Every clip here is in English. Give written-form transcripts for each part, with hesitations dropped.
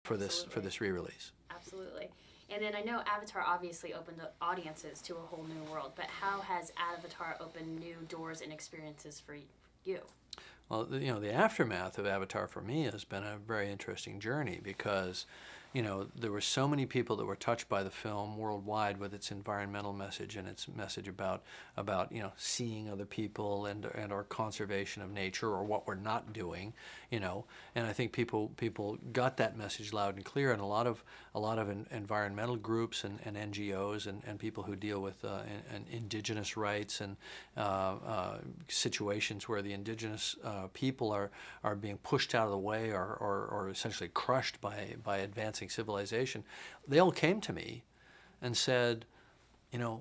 for this re-release. Absolutely. And then I know Avatar obviously opened up audiences to a whole new world, but how has Avatar opened new doors and experiences for you? Well, the aftermath of Avatar for me has been a very interesting journey because, there were so many people that were touched by the film worldwide with its environmental message and its message about seeing other people and our conservation of nature or what we're not doing, and I think people got that message loud and clear, and a lot of environmental groups and NGOs and people who deal with indigenous rights and situations where the indigenous people are being pushed out of the way or essentially crushed by advancing civilization. They all came to me and said,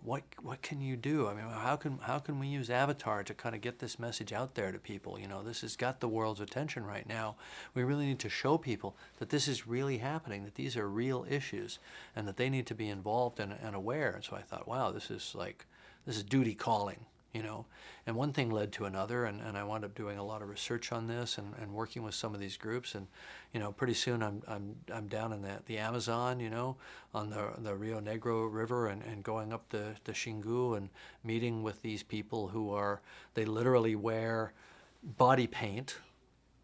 what can you do? I mean, how can we use Avatar to kind of get this message out there to people? This has got the world's attention right now. We really need to show people that this is really happening, that these are real issues, and that they need to be involved and aware. And so I thought, wow, this is duty calling. And one thing led to another, and I wound up doing a lot of research on this and working with some of these groups, and pretty soon I'm down in the Amazon, on the Rio Negro River, and going up the Xingu and meeting with these people they literally wear body paint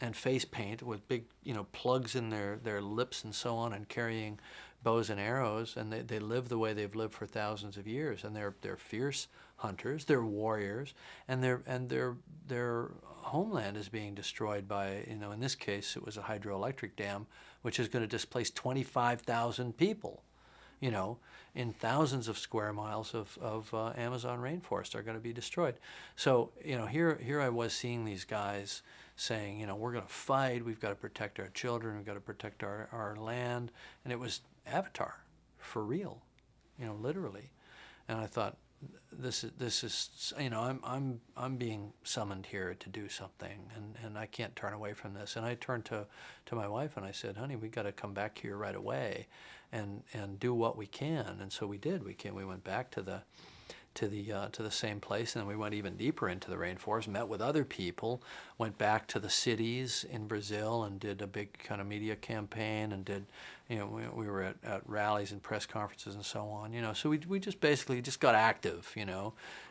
and face paint with big plugs in their lips and so on, and carrying bows and arrows, and they live the way they've lived for thousands of years, and they're fierce hunters, they're warriors, and their homeland is being destroyed by, in this case it was a hydroelectric dam, which is going to displace 25,000 people, in thousands of square miles of Amazon rainforest are going to be destroyed. So here I was seeing these guys saying, we're going to fight, we've got to protect our children, we've got to protect our land, and it was Avatar for real, literally. And I thought, this is I'm being summoned here to do something, and I can't turn away from this. And I turned to my wife and I said, honey, we got to come back here right away and do what we can. And so we did. We went back to the same place, and then we went even deeper into the rainforest, met with other people, went back to the cities in Brazil and did a big kind of media campaign, and did, we were at rallies and press conferences and so on, so we just basically just got active,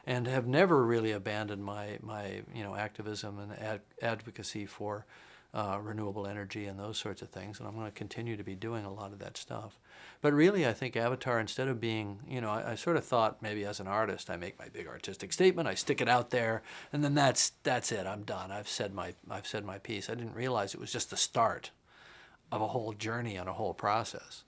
and have never really abandoned my activism and advocacy for renewable energy and those sorts of things, and I'm going to continue to be doing a lot of that stuff. But really, I think Avatar, instead of being, I sort of thought maybe as an artist, I make my big artistic statement, I stick it out there, and then that's it. I'm done. I've said my piece. I didn't realize it was just the start of a whole journey and a whole process.